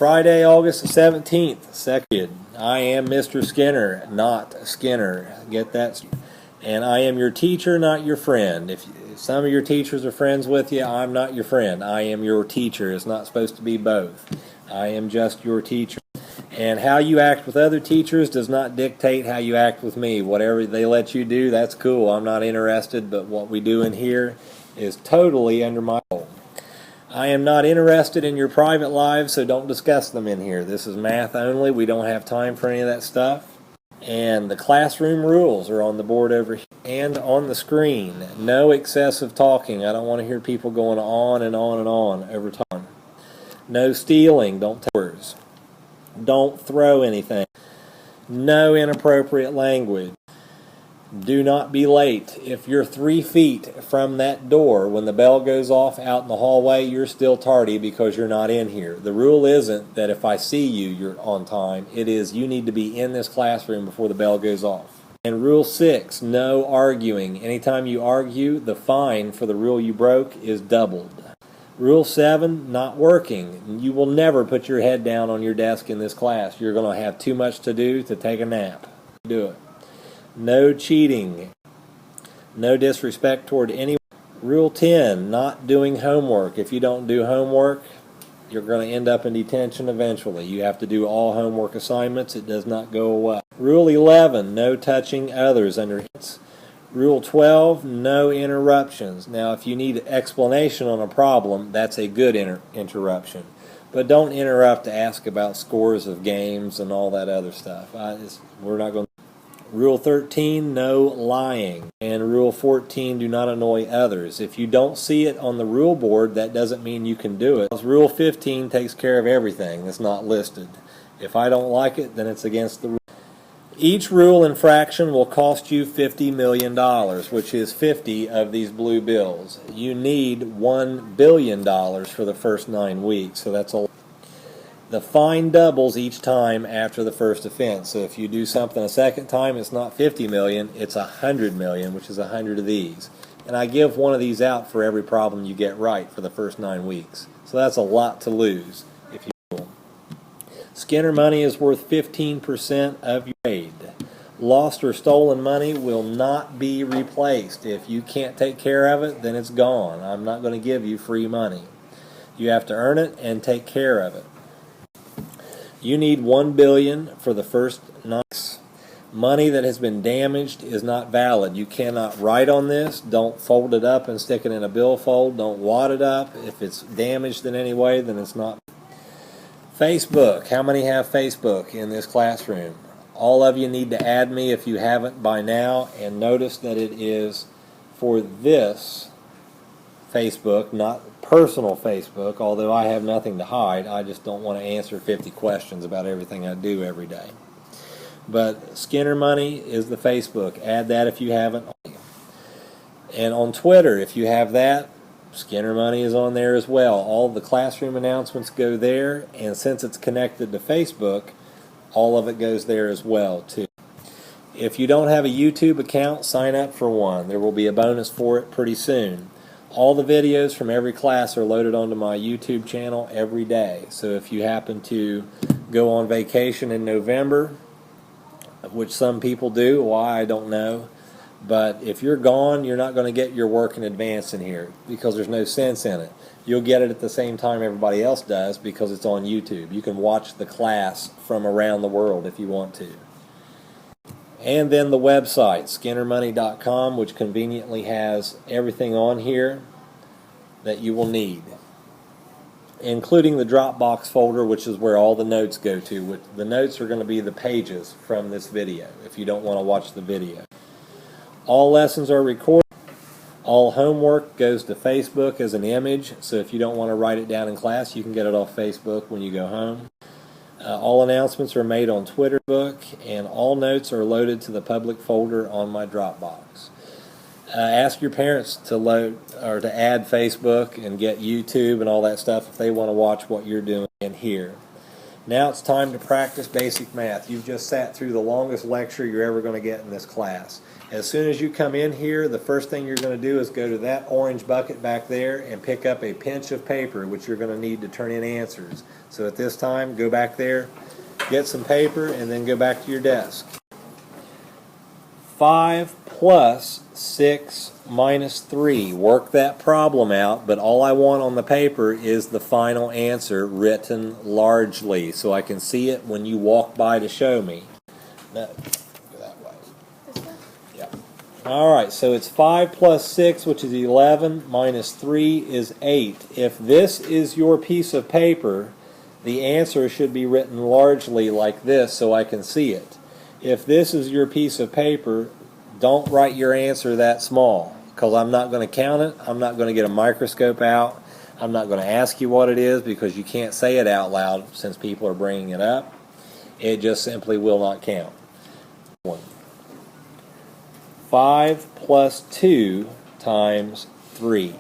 Friday, August 17th, second. I am Mr. Skinner, not Skinner. Get that? And I am your teacher, not your friend. If some of your teachers are friends with you, I'm not your friend. I am your teacher. It's not supposed to be both. I am just your teacher. And how you act with other teachers does not dictate how you act with me. Whatever they let you do, that's cool. I'm not interested, but what we do in here is totally under my control. I am not interested in your private lives, so don't discuss them in here. This is math only. We don't have time for any of that stuff. And the classroom rules are on the board over here and on the screen. No excessive talking. I don't want to hear people going on and on and on over time. No stealing. Don't take words. Don't throw anything. No inappropriate language. Do not be late. If you're 3 feet from that door when the bell goes off out in the hallway, you're still tardy because you're not in here. The rule isn't that if I see you, you're on time. It is you need to be in this classroom before the bell goes off. And rule 6, no arguing. Anytime you argue, the fine for the rule you broke is doubled. Rule 7, not working. You will never put your head down on your desk in this class. You're going to have too much to do to take a nap. Do it. No cheating. No disrespect toward anyone. Rule 10, not doing homework. If you don't do homework, you're going to end up in detention eventually. You have to do all homework assignments. It does not go away. Rule 11, no touching others under hints. Rule 12, no interruptions. Now, if you need explanation on a problem, that's a good interruption. But don't interrupt to ask about scores of games and all that other stuff. We're not going to. Rule 13, no lying. And Rule 14, do not annoy others. If you don't see it on the rule board, that doesn't mean you can do it. Rule 15 takes care of everything that's not listed. If I don't like it, then it's against the rule. Each rule infraction will cost you $50 million, which is 50 of these blue bills. You need $1 billion for the first 9 weeks, so that's a lot. The fine doubles each time after the first offense. So if you do something a second time, it's not 50 million, it's 100 million, which is 100 of these. And I give one of these out for every problem you get right for the first 9 weeks. So that's a lot to lose if you will. Skinner money is worth 15% of your grade. Lost or stolen money will not be replaced. If you can't take care of it, then it's gone. I'm not going to give you free money. You have to earn it and take care of it. You need $1 billion for the first 9 weeks. Money that has been damaged is not valid. You cannot write on this. Don't fold it up and stick it in a billfold. Don't wad it up. If it's damaged in any way, then it's not. Facebook. How many have Facebook in this classroom? All of you need to add me if you haven't by now. And notice that it is for this Facebook, not personal Facebook, although I have nothing to hide. I just don't want to answer 50 questions about everything I do every day. But Skinner Money is the Facebook. Add that if you haven't. And on Twitter, if you have that, Skinner Money is on there as well. All the classroom announcements go there, and since it's connected to Facebook, all of it goes there as well, too. If you don't have a YouTube account, sign up for one. There will be a bonus for it pretty soon. All the videos from every class are loaded onto my YouTube channel every day. So if you happen to go on vacation in November, which some people do, why I don't know, but if you're gone, you're not going to get your work in advance in here because there's no sense in it. You'll get it at the same time everybody else does because it's on YouTube. You can watch the class from around the world if you want to. And then the website, SkinnerMoney.com, which conveniently has everything on here that you will need, including the Dropbox folder, which is where all the notes go to. The notes are going to be the pages from this video if you don't want to watch the video. All lessons are recorded. All homework goes to Facebook as an image, so if you don't want to write it down in class, you can get it off Facebook when you go home. All announcements are made on Twitter, and all notes are loaded to the public folder on my Dropbox. Ask your parents to load or to add Facebook and get YouTube and all that stuff if they want to watch what you're doing in here. Now it's time to practice basic math. You've just sat through the longest lecture you're ever going to get in this class. As soon as you come in here, the first thing you're going to do is go to that orange bucket back there and pick up a pinch of paper, which you're going to need to turn in answers. So at this time, go back there, get some paper, and then go back to your desk. 5 plus 6 minus 3. Work that problem out, but all I want on the paper is the final answer written largely so I can see it when you walk by to show me. No, go that way. This way? Yeah. All right, so it's 5 plus 6, which is 11, minus 3 is 8. If this is your piece of paper, the answer should be written largely like this so I can see it. If this is your piece of paper, don't write your answer that small, because I'm not going to count it. I'm not going to get a microscope out. I'm not going to ask you what it is because you can't say it out loud since people are bringing it up. It just simply will not count. 5 plus 2 times 3.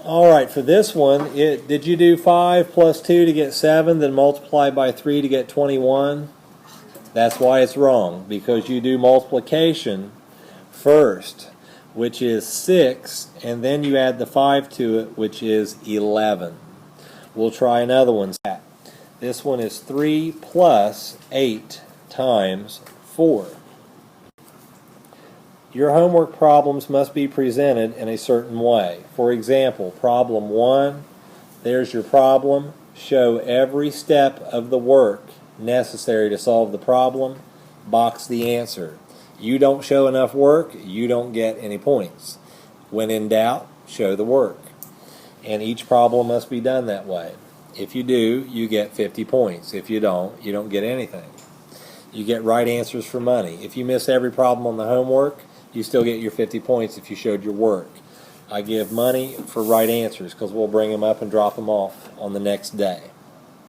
All right, for this one, did you do 5 plus 2 to get 7, then multiply by 3 to get 21? That's why it's wrong, because you do multiplication first, which is 6, and then you add the 5 to it, which is 11. We'll try another one. This one is 3 plus 8 times 4. Your homework problems must be presented in a certain way. For example, problem 1, there's your problem. Show every step of the work necessary to solve the problem. Box the answer. You don't show enough work, you don't get any points. When in doubt, show the work. And each problem must be done that way. If you do, you get 50 points. If you don't get anything. You get right answers for money. If you miss every problem on the homework, you still get your 50 points if you showed your work. I give money for right answers because we'll bring them up and drop them off on the next day.